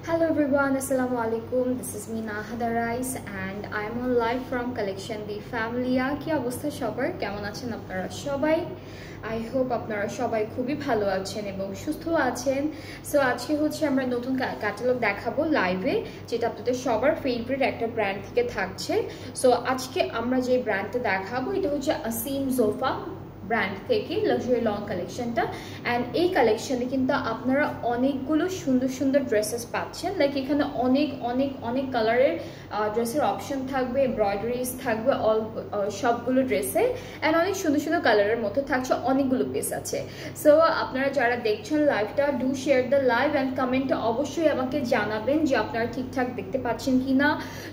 Hello everyone, Assalamu alaikum. This is me Nahada Rais and I am on live from Collection the Family. কি অবস্থা সবার, কেমন আছেন আপনারা সবাই? I hope আপনারা সবাই খুবই ভালো আছেন এবং সুস্থ আছেন। সো আজকে হচ্ছে আমরা নতুন ক্যাটালগ দেখাবো লাইভে, যেটা আপনাদের সবার ফেভারিট একটা ব্র্যান্ড থেকে থাকছে। সো আজকে আমরা যে ব্র্যান্ডটা দেখাবো এটা হচ্ছে আসিম জোফা ব্র্যান্ড থেকে লাক্সারি লং কালেকশনটা। অ্যান্ড এই কালেকশনে কিন্তু আপনারা অনেকগুলো সুন্দর সুন্দর ড্রেসেস পাচ্ছেন। লাইক এখানে অনেক অনেক অনেক কালারের ড্রেসের অপশন থাকবে, এমব্রয়ডারিজ থাকবে সবগুলো ড্রেসে। অ্যান্ড অনেক সুন্দর সুন্দর কালারের মধ্যে থাকছে, অনেকগুলো পিস আছে। সো আপনারা যারা দেখছেন লাইভটা, do share the live and কমেন্টে অবশ্যই আমাকে জানাবেন যে আপনারা ঠিকঠাক দেখতে পাচ্ছেন কিনা,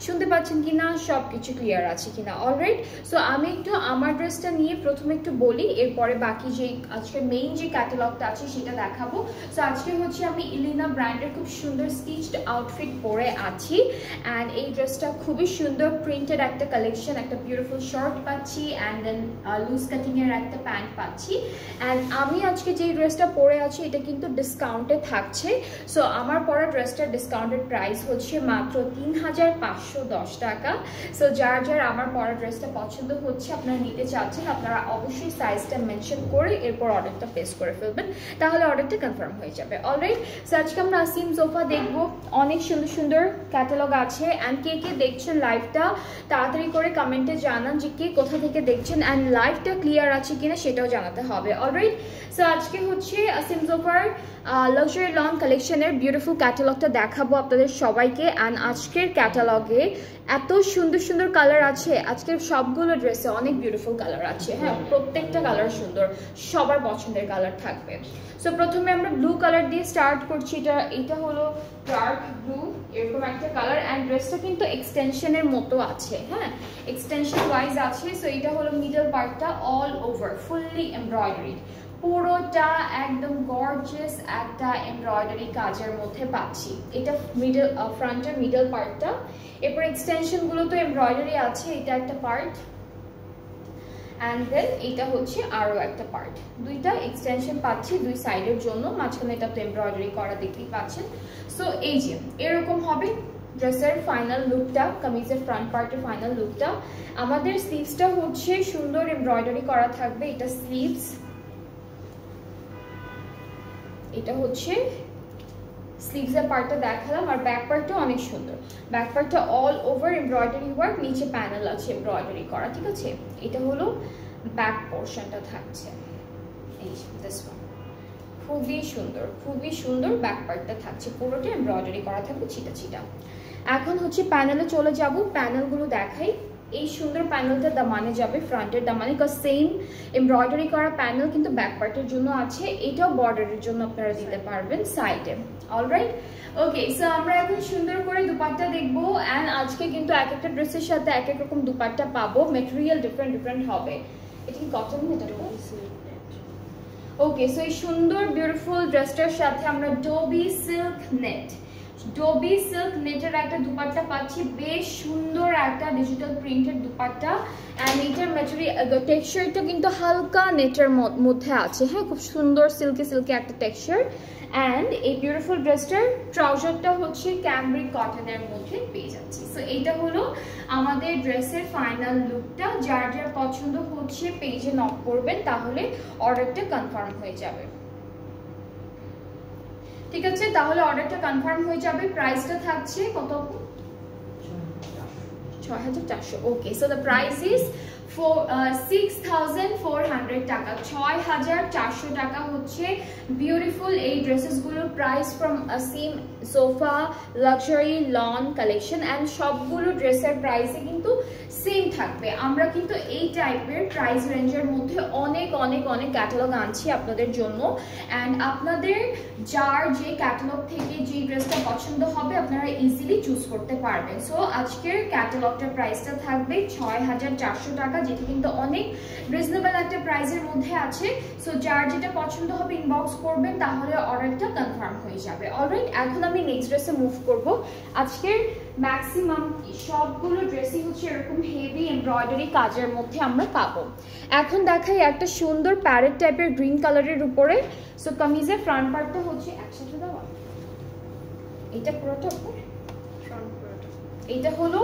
শুনতে পাচ্ছেন কিনা, সব কিছু ক্লিয়ার আছে কিনা। অলরাইট, সো আমি একটু আমার ড্রেসটা নিয়ে প্রথমে একটু বলি, এরপরে বাকি যে আজকে মেইন যে ক্যাটালগটা আছে সেটা দেখাবো। সো আজকে হচ্ছে আমি ইলিনা ব্র্যান্ডের খুব সুন্দর স্টিচড আউটফিট পরে আছি। অ্যান্ড এই ড্রেসটা খুবই সুন্দর প্রিন্টেড একটা কালেকশন, একটা বিউটিফুল শর্ট পাচ্ছি অ্যান্ড দেন লুজ কাটিং এর একটা প্যান্ট পাচ্ছি। অ্যান্ড আমি আজকে যে ড্রেসটা পরে আছি এটা কিন্তু ডিসকাউন্টে থাকছে। সো আমার পরা ড্রেসটার ডিসকাউন্টেড প্রাইস হচ্ছে মাত্র 3510 টাকা। সো যার যার আমার পরা ড্রেসটা পছন্দ হচ্ছে, আপনারা নিতে চাচ্ছেন, আপনারা অবশ্যই সাইজটা মেনশন করে এরপর অর্ডারটা প্লেস করে ফেলবেন, তাহলে অর্ডারটা কনফার্ম হয়ে যাবে। অলরাইট, সো আজকে আমরা আসিম সোফা দেখবো। অনেক সুন্দর সুন্দর ক্যাটালগ আছে। অ্যান্ড কে কে দেখছেন লাইভটা তাড়াতাড়ি করে কমেন্টে জানান যে কে কোথা থেকে দেখছেন, অ্যান্ড লাইভটা ক্লিয়ার আছে কিনা সেটাও জানাতে হবে। অলরাইট, সো আজকে হচ্ছে আসিম সোফার লাক্সারি লং কালেকশনের বিউটিফুল ক্যাটালগটা দেখাবো আপনাদের সবাইকে। অ্যান্ড আজকের ক্যাটালগে এত সুন্দর সুন্দর কালার আছে, আজকের সবগুলো ড্রেসে অনেক বিউটিফুল কালার আছে। হ্যাঁ, প্রত্যেকটা কালার সুন্দর, সবার পছন্দের কালার থাকবে। সো প্রথমে আমরা ব্লু কালার দিয়ে স্টার্ট করছি। এটা হলো ডার্ক ব্লু, এরকম একটা কালার। অ্যান্ড ড্রেসটা কিন্তু এক্সটেনশনের মতো আছে, হ্যাঁ এক্সটেনশন ওয়াইজ আছে। সো এটা হলো মিডল পার্টটা অল ওভার ফুললি এমব্রয়ডারি, পুরোটা একদম গর্জিয়াস একটা এমব্রয়ডারি কাজের মধ্যে পাচ্ছি। এটা মিডল ফ্রন্টের মিডল পার্টটা, এরপর এক্সটেনশন গুলো তো এমব্রয়ডারি আছে, এটা একটা পার্ট অ্যান্ড দেন এটা হচ্ছে আরো একটা পার্ট। দুইটা এক্সটেনশন পাচ্ছি দুই সাইডের জন্য, মাঝখানে এটা তো এমব্রয়ডারি করা দেখতেই পাচ্ছেন। সো এই যে এরকম হবে ড্রেসের ফাইনাল লুকটা, কামিজের ফ্রন্ট পার্টের ফাইনাল লুকটা। আমাদের স্লিভসটা হচ্ছে সুন্দর এমব্রয়ডারি করা থাকবে, এটা স্লিভস। এটা হচ্ছে স্লিভসের পার্টটা দেখালাম, আর ব্যাক পার্টটা অনেক সুন্দর। ব্যাক পার্টটা অল ওভার এমব্রয়ডারি ওয়ার্ক, নিচে প্যানেল আছে এমব্রয়ডারি করা, ঠিক আছে। এটা হলো ব্যাক পোর্শনটা থাকছে, এই দিস ওয়ান। খুবই সুন্দর, খুবই সুন্দর ব্যাক পার্টটা থাকছে, পুরোটা এমব্রয়ডারি করা থাকবে ছিটা ছিটা। এখন হচ্ছে প্যানেলে চলে যাব, প্যানেলগুলো দেখাই। এই সুন্দর প্যানেলটা দামানে যাবে, ফ্রন্টের দামানে, বিকজ সেম এমব্রয়ডারি করা প্যানেল কিন্তু ব্যাক পার্টের জন্য আছে, এটাও বর্ডারের জন্য আপনারা দিতে পারবেন সাইডে। অলরাইট, ওকে, সো আমরা এখন সুন্দর করে দুপাট্টা দেখবো। অ্যান্ড আজকে কিন্তু এক একটা ড্রেসের সাথে এক এক রকম দুপাট্টা পাবো, মেটেরিয়াল ডিফারেন্ট ডিফারেন্ট হবে। এটা কি কটন? এটা ওকে, সো এই সুন্দর বিউটিফুল ড্রেসটার সাথে আমরা dobby silk net, dobby silk নেটের একটা দুপাট্টা পাচ্ছি, বেশ সুন্দর একটা ডিজিটাল প্রিন্টেড দুপাট্টা। অ্যান্ড এটার ম্যাটেরিয়াল টেক্সচারটা কিন্তু হালকা নেটের মধ্যে আছে, হ্যাঁ খুব সুন্দর সিল্কি সিল্কি একটা টেক্সচার। অ্যান্ড এই বিউটিফুল ড্রেসটার ট্রাউজারটা হচ্ছে ক্যামব্রিক কটনের মধ্যে পেয়ে যাচ্ছি। সো এইটা হলো আমাদের ড্রেসের ফাইনাল লুকটা। যার যার পছন্দ হচ্ছে পেজে নক করবেন, তাহলে অর্ডারটা কনফার্ম হয়ে যাবে, ঠিক আছে। তাহলে অর্ডারটা কনফার্ম হয়ে যাবে। প্রাইসটা থাকছে কত? 6400। Okay, so the price is 6400 টাকা, 6400 টাকা হচ্ছে বিউটিফুল এই ড্রেসেসগুলোর price from Asim Jofa luxury lawn collection. And সবগুলো ড্রেসের প্রাইসে কিন্তু সেম থাকবে। আমরা কিন্তু এই টাইপের প্রাইস রেঞ্জের মধ্যে অনেক অনেক অনেক ক্যাটালগ আনছি আপনাদের জন্য। অ্যান্ড আপনাদের যার যে ক্যাটালগ থেকে যে ড্রেসটা পছন্দ হবে আপনারা ইজিলি চুজ করতে পারবেন। সো আজকের ক্যাটালগটার প্রাইসটা থাকবে 6400 টাকা, যেটা কিন্তু অনেক রিজনেবল একটা প্রাইসের মধ্যে আছে। সো যার যেটা পছন্দ হবে ইনবক্স করবেন, তাহলে অর্ডারটা কনফার্ম হয়ে যাবে। অলরাইট, এখন আমি নেক্সট ড্রেসে মুভ করব। আজকের ম্যাক্সিমাম সবগুলো ড্রেসই হচ্ছে এরকম হেভি এমব্রয়ডারি কাজের মধ্যে আমরা পাবো। এখন দেখাই একটা সুন্দর প্যারেট টাইপের গ্রিন কালারের উপরে। সো কামিজের ফ্রন্ট পার্টটা হচ্ছে একসাথে দেওয়া, এটা পুরোটা এটা হলো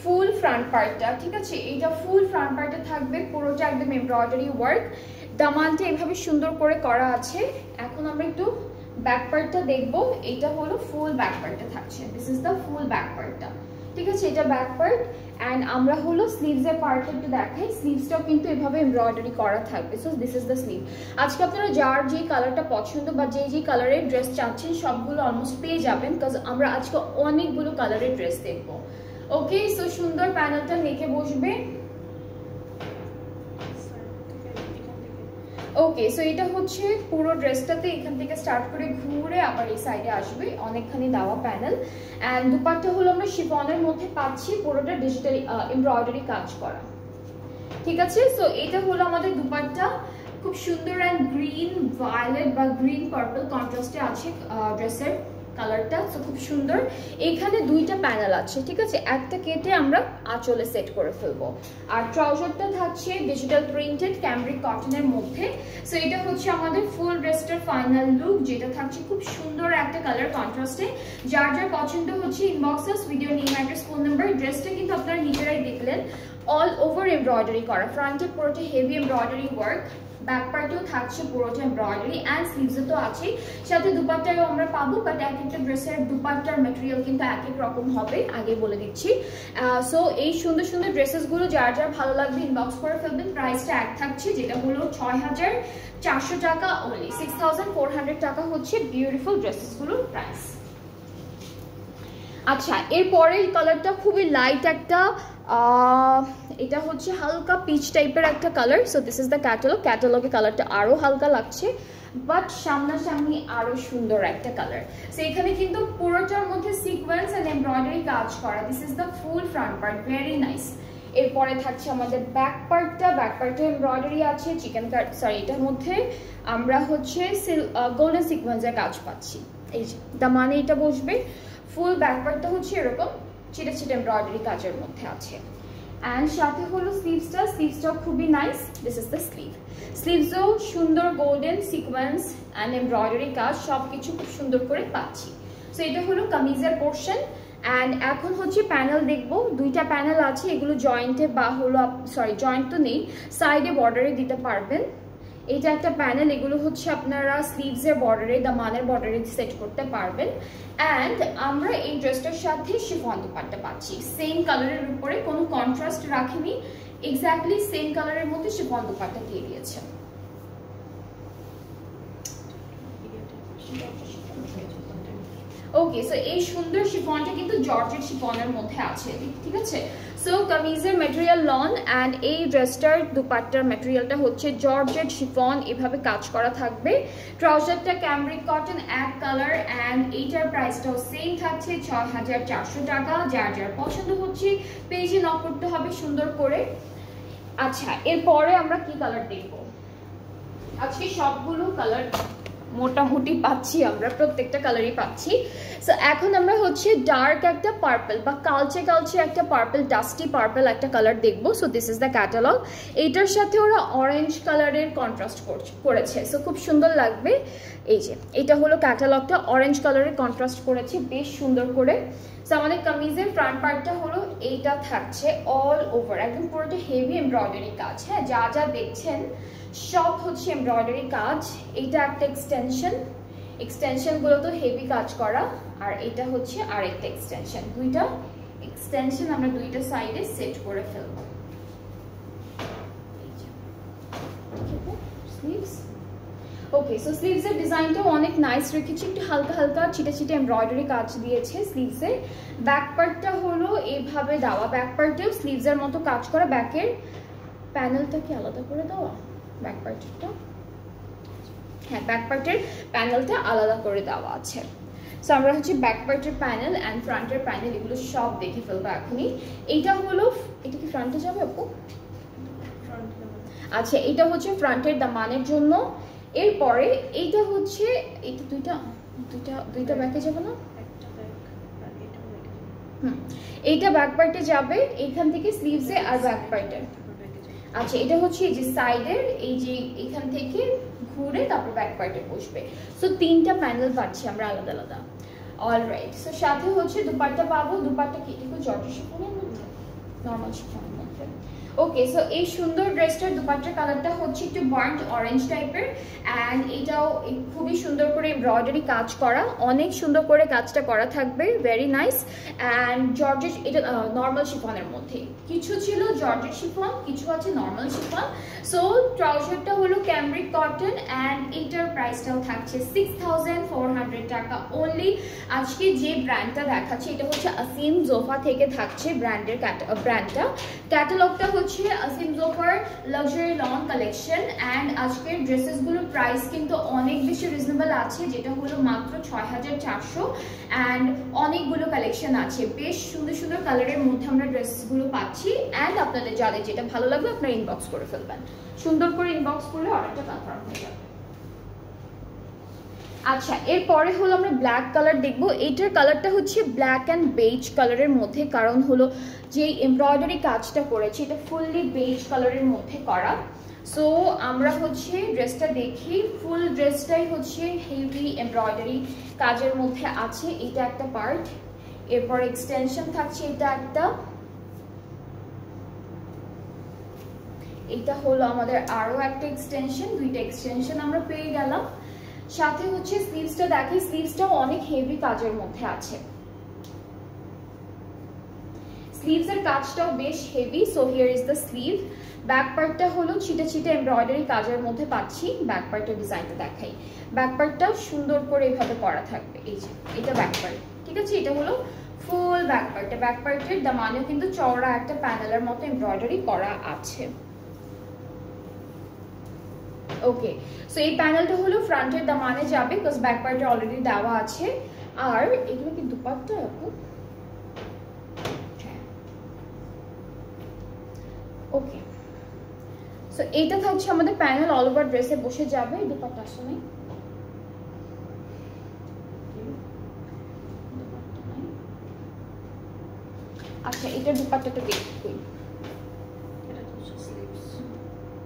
ফুল ফ্রন্ট পার্টটা, ঠিক আছে? এটা ফুল ফ্রন্ট পার্টে থাকবে, পুরোটা একদম এমব্রয়ডারি ওয়ার্ক, দামানটা এভাবে সুন্দর করে করা আছে। এখন আমরা একটু ব্যাক পার্টটা দেখবো। এটা হলো ফুল ব্যাক পার্টটা থাকছে, this is the full back পার্টটা, ঠিক আছে? এটা ব্যাক পার্ট। অ্যান্ড আমরা হলো স্লিভসের পার্টটা একটু দেখাই। স্লিভসটাও কিন্তু এভাবে এমব্রয়ডারি করা থাকবে। So this is the sleeve. আজকে আপনারা যার যে কালারটা পছন্দ বা যে কালারের ড্রেস চাচ্ছেন সবগুলো অলমোস্ট পেয়ে যাবেন, বিকজ আমরা আজকে অনেকগুলো কালারের ড্রেস দেখবো। ওকে, সো সুন্দর প্যানেলটা নেকে বসবে। ওকে, সো এটা হচ্ছে পুরো ড্রেসটাতে এখান থেকে স্টার্ট করে ঘুরে আবার এই সাইডে আসবে, অনেকখানি দেওয়া প্যানেল। অ্যান্ড দুপাট্টা হলো আমরা শিফনের মধ্যে পাচ্ছি, পুরোটা ডিজিটাল এমব্রয়ডারি কাজ করা, ঠিক আছে? সো এটা হলো আমাদের দুপাট্টা, খুব সুন্দর অ্যান্ড গ্রিন ভায়োলেট বা গ্রিন পার্পল কন্ট্রাস্টে আছে ড্রেসের কালারটা। সো খুব সুন্দর। এখানে দুইটা প্যানেল আছে, ঠিক আছে? একটা কেটে আমরা আঁচলে সেট করে ফেলবো। আর ট্রাউজারটা থাকছে ডিজিটাল প্রিন্টেড ক্যামব্রিক কটনের মধ্যে। সো এটা হচ্ছে আমাদের ফুল ড্রেসটার ফাইনাল লুক, যেটা থাকছে খুব সুন্দর একটা কালার কন্ট্রাস্টে। যার যার পছন্দ হচ্ছে inboxes, video name, address, phone number. ড্রেসটা কিন্তু আপনারা নিজেরাই দেখলেন, অল ওভার এমব্রয়ডারি করা, ফ্রন্টে পুরোটা হেভি এমব্রয়ডারি ওয়ার্ক, ব্যাক পার্টেও থাকছে পুরোটা এমব্রয়ডারি, অ্যান্ড স্লিভসে তো আছে, সাথে দুপাট্টাও আমরা পাবো। বাট এক একটা ড্রেসের দুপাট্টার ম্যাটেরিয়াল কিন্তু এক এক রকম হবে, আগে বলে দিচ্ছি। সো এই সুন্দর সুন্দর ড্রেসেসগুলো যার যার ভালো লাগবে ইনবক্স করে ফেলবেন। প্রাইসটা এক থাকছে, যেটা হলো 6400 টাকা অনলি, 6400 টাকা হচ্ছে বিউটিফুল ড্রেসেসগুলোর প্রাইস। আচ্ছা, এরপরে এই কালারটা খুবই লাইট একটা, এটা হচ্ছে হালকা পিচ টাইপের একটা colour. So this is the catalogue. ক্যাটালগে কালারটা আরো হালকা লাগছে, বাট সামনাসামনি আরো সুন্দর একটা কালার। সো এখানে কিন্তু পুরোটার মধ্যে সিকোয়েন্স এন্ড এমব্রয়ডারি কাজ করা। This is the full front part, very nice. এরপরে থাকছে আমাদের ব্যাক পার্টটা, ব্যাক পার্টে এমব্রয়ডারি আছে, চিকেন কাট, সরি, এটার মধ্যে আমরা হচ্ছে গোল্ডেন সিকোয়েন্সের কাজ পাচ্ছি। এই যে দামানে এটা বসবে। ফুল ব্যাক পার্টটা হচ্ছে এরকম ছিটে ছিটে এমব্রয়ডারি কাজের মধ্যে আছে। অ্যান্ড সাথে হলো স্লিভসটাও খুবই nice, this is the sleeve. স্লিভসও সুন্দর গোল্ডেন সিকোয়েন্স অ্যান্ড এমব্রয়ডারি কাজ, সব কিছু খুব সুন্দর করে পাচ্ছি। সো এটা হলো কামিজের পোর্শন। অ্যান্ড এখন হচ্ছে প্যানেল দেখবো। দুইটা প্যানেল আছে, এগুলো জয়েন্টে বা হলো, সরি জয়েন্ট তো নেই, সাইডে বর্ডারে দিতে পারবেন। এটা একটা প্যানেল, এগুলো হচ্ছে আপনারা স্লিভসের বর্ডারে, দামানের বর্ডারে সেট করতে পারবেন। অ্যান্ড আমরা এই ড্রেসটার সাথে শিফন দুপাট্টা পাচ্ছি, সেম কালারের উপরে, কোনো কন্ট্রাস্ট রাখিনি, এক্স্যাক্টলি সেম কালারের মধ্যে শিফন দুপাট্টা দিয়ে দিয়েছে। ওকে, সো এই সুন্দর শিফনটা কিন্তু জর্জেট শিফনের মধ্যে আছে, ঠিক আছে? সো কামিজের ম্যাটেরিয়াল লন, অ্যান্ড এই ড্রেসটার দুপাট্টার ম্যাটেরিয়ালটা হচ্ছে জর্জেট শিফন, এভাবে কাজ করা থাকবে। ট্রাউজারটা ক্যামব্রিক কটন এক কালার, অ্যান্ড এইটার প্রাইসটাও সেম থাকছে 6400 টাকা। যার যার পছন্দ হচ্ছে পেজে নক করতে হবে সুন্দর করে। আচ্ছা, এরপরে আমরা কি কালার দেখবো? আজকে সবগুলো কালার মোটামুটি পাচ্ছি, আমরা প্রত্যেকটা কালারই পাচ্ছি। সো এখন আমরা হচ্ছে ডার্ক একটা পার্পল বা কালচে একটা পার্পল, ডাস্টি পার্পল একটা কালার দেখবো। So this is the catalogue. এইটার সাথে ওরা অরেঞ্জ কালারের কন্ট্রাস্ট করেছে, সো খুব সুন্দর লাগবে। এই যে এটা হলো ক্যাটালগটা, অরেঞ্জ কালারের কন্ট্রাস্ট করেছে বেশ সুন্দর করে। সো আমাদের কামিজের ফ্রন্ট পার্টটা হলো এইটা থাকছে অল ওভার, একদম পুরোটা হেভি এমব্রয়ডারি কাজ। হ্যাঁ, যা যা দেখছেন সব হচ্ছে এমব্রয়ডারি কাজ। এইটা একটা এক্সটেনশনগুলো তো হেভি কাজ করা, আর এটা হচ্ছে আরেকটা এক্সটেনশন। দুইটা এক্সটেনশন আমরা দুইটা সাইডে সেট করে ফেলবো। স্লিভস, ওকে, সো স্লিভসের ডিজাইনটাও অনেক নাইস রেখেছি, একটু হালকা হালকা ছিটে ছিটে এমব্রয়ডারি কাজ দিয়েছে স্লিভসে। ব্যাক পার্টটা হলো এইভাবে দেওয়া, ব্যাক পার্টেও স্লিভসের মতো কাজ করা। ব্যাকের প্যানেলটা কি আলাদা করে দেওয়া? ব্যাক পার্টটা, হ্যাঁ, ব্যাক পার্টের প্যানেলটা আলাদা করে দেওয়া আছে। সো আমরা হচ্ছে ব্যাক পার্টের প্যানেল অ্যান্ড ফ্রন্টের প্যানেল এগুলো সব দেখে ফেলবো এখনই। এইটা হলো, এটা কি ফ্রন্টে যাবে আপু? আচ্ছা, এটা হচ্ছে ফ্রন্টের দামানের জন্য। এরপরে এইটা হচ্ছে, এইটা দুইটা ব্যাকে যাবে না? এইটা ব্যাক পার্টে যাবে, এইখান থেকে স্লিভসে আর ব্যাক পার্টে। আচ্ছা, এটা হচ্ছে এই যে সাইডের, এই যে এখান থেকে ঘুরে তারপর ব্যাক পার্টে বসবে। সো তিনটা প্যানেল পাচ্ছি আমরা আলাদা আলাদা। অলরাইট, সো সাথে হচ্ছে দুপাট্টা পাবো। দুপাট্টা কি একটু জর্জেট শিফনের মধ্যে, নরমাল শিফনের মধ্যে। ওকে, সো এই সুন্দর ড্রেসটার দুপাট্টার কালারটা হচ্ছে একটু বার্ন্ট অরেঞ্জ টাইপের, অ্যান্ড এটাও খুবই সুন্দর করে এমব্রয়ডারি কাজ করা, অনেক সুন্দর করে কাজটা করা থাকবে, ভেরি নাইস। অ্যান্ড জর্জেট, এটা নর্মাল শিফনের মধ্যে, কিছু ছিল জর্জেট শিফন, কিছু আছে নর্মাল শিফন। সো ট্রাউজারটা হলো ক্যামব্রিক কটন, অ্যান্ড এটার প্রাইসটাও থাকছে 6400 টাকা অনলি। আজকে যে ব্র্যান্ডটা দেখাচ্ছে এটা হচ্ছে আসিম জোফা থেকে থাকছে ব্র্যান্ডের ব্র্যান্ডটা। ক্যাটালগটা হচ্ছে Asim Zofer luxury long collection, and আজকের ড্রেসেসগুলোর প্রাইস কিন্তু অনেক বেশি রিজনেবল আছে, যেটা হলো মাত্র 6400। অ্যান্ড অনেকগুলো কালেকশন আছে, বেশ সুন্দর সুন্দর কালারের মধ্যে আমরা ড্রেসগুলো পাচ্ছি। অ্যান্ড আপনাদের যাদের যেটা ভালো লাগবে আপনারা ইনবক্স করে ফেলবেন, সুন্দর করে ইনবক্স করলে অর্ডারটা কনফার্ম হয়ে যাবে। আচ্ছা, এরপরে হলো আমরা ব্ল্যাক কালার দেখব। এইটার কালারটা হচ্ছে ব্ল্যাক অ্যান্ড বেজ কালারের মধ্যে, কারণ হলো যে এমব্রয়ডারি কাজটা করেছি এটা ফুললি বেজ কালারের মধ্যে করা। সো আমরা হচ্ছে ড্রেসটা দেখি, ফুল ড্রেসটাই হচ্ছে হেভি এমব্রয়ডারি কাজের মধ্যে আছে, এটা একটা পার্ট। এরপর এক্সটেনশন থাকছে এটা একটা, এটা হলো আমাদের আরো একটা এক্সটেনশন, দুইটা এক্সটেনশন আমরা পেয়ে গেলাম। সাথে হচ্ছে স্লিভসটা দেখি, স্লিভসটাও অনেক হেভি কাজের মধ্যে আছে, স্লিভসের কাজটাও বেশ heavy. So here is the sleeve. Back পার্টটা হলো ছিটে ছিটে এমব্রয়ডারি কাজের মধ্যে পাচ্ছি। ব্যাক পার্টের ডিজাইনটা দেখাই, ব্যাক পার্টটা সুন্দর করে এইভাবে করা থাকবে, এই যে এটা ব্যাক পার্ট, ঠিক আছে। এটা হলো ফুল ব্যাক পার্ট, ব্যাক পার্টের দামানেও কিন্তু চওড়া একটা প্যানেলের মতো এমব্রয়ডারি করা আছে। ওকে, সো এই প্যানেলটা হলো ফ্রন্টের দামানে যাবে, বিকজ ব্যাক পার্টে অলরেডি দেওয়া আছে। আর এগুলো কি দুপাট্টা আপু? ওকে, সো এইটা থাকছে আমাদের প্যানেল, অল ওভার ড্রেসে বসে যাবে। দুপাট্টা আসলে আচ্ছা, এটার দুপাট্টাটা দেখুন,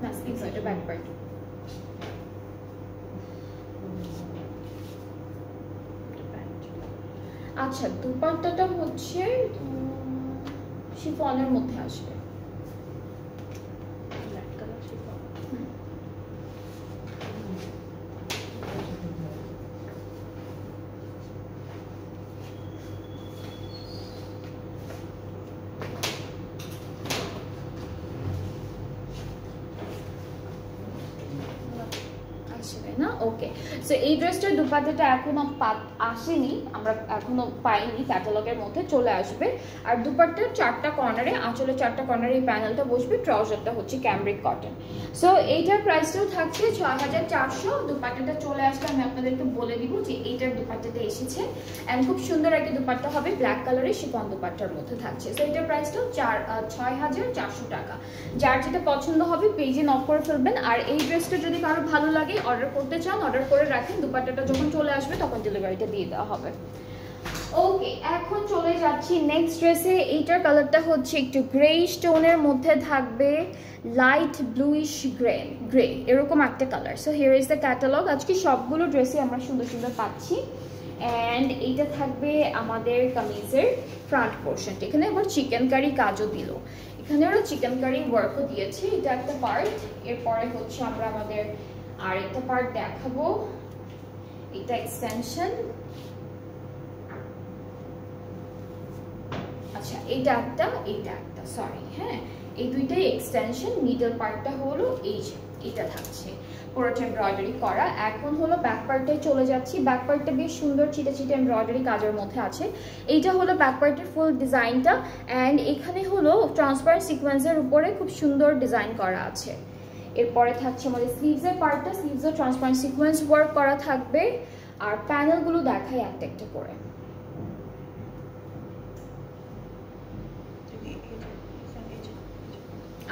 না স্লিভস এটা ব্যাক পার্ট। আচ্ছা, দুপাট্টাটা হচ্ছে শিফনের মধ্যে আসবে, না? ওকে, সো এই ড্রেসটার দুপাট্টাটা এখনো আসেনি, আমরা এখনো পাইনি, ক্যাটালগের মধ্যে চলে আসবে। আর দুপাট্টার চারটা কর্নারে, আঁচলের চারটা কর্নারে এই প্যানেলটা বসবে। ট্রাউজারটা হচ্ছে ক্যামব্রিক কটন। সো এইটার প্রাইসটাও থাকছে 6400। দুপাট্টাটা চলে আসলে আমি আপনাদেরকে বলে দিব যে এইটার দুপাট্টাটা এসেছে, অ্যান্ড খুব সুন্দর একটা দুপাট্টা হবে, ব্ল্যাক কালারের শিফন দুপাট্টার মধ্যে থাকছে। সো এইটার প্রাইসটাও 6400 টাকা। যার যেটা পছন্দ হবে পেজে নক করে ফেলবেন। আর এই ড্রেসটা যদি কারো ভালো লাগে, অর্ডার করতে চান অর্ডার করে রাখেন, দুপাট্টাটা যখন চলে আসবে তখন ডেলিভারিটা দিয়ে দেওয়া হবে। ওকে, এখন চলে যাচ্ছি নেক্সট ড্রেসে। এইটার কালারটা হচ্ছে একটু গ্রে স্টোনের মধ্যে থাকবে, লাইট ব্লুইশ গ্রে এরকম একটা colour. So here is the catalogue. আজকে সবগুলো ড্রেসে আমরা সুন্দর সুন্দর পাচ্ছি। অ্যান্ড এইটা থাকবে আমাদের কামিজের ফ্রন্ট পোর্শনটা, এখানে আবার চিকেন কারি কাজও দিল, এখানে আরও চিকেন কারি ওয়ার্কও দিয়েছে, এটা একটা পার্ট। এরপরে হচ্ছে আমরা আমাদের আরেকটা পার্ট দেখাবো, এটা এক্সটেনশন। আচ্ছা, এইটা একটা সরি, হ্যাঁ এই দুইটাই এক্সটেনশন। মিডল পার্টটা হলো এই যে এটা থাকছে পুরোটা এমব্রয়ডারি করা। এখন হলো ব্যাক পার্টে চলে যাচ্ছি। ব্যাক পার্টটা বেশ সুন্দর ছিটে ছিটে এমব্রয়ডারি কাজের মধ্যে আছে। এইটা হলো ব্যাক পার্টের ফুল ডিজাইনটা, অ্যান্ড এখানে হলো ট্রান্সপারেন্ট সিকোয়েন্সের উপরে খুব সুন্দর ডিজাইন করা আছে। এরপরে থাকছে আমাদের স্লিভসের পার্টটা, স্লিভসের ট্রান্সপারেন্ট সিকোয়েন্স ওয়ার্ক করা থাকবে। আর প্যানেলগুলো দেখাই একটা একটা করে।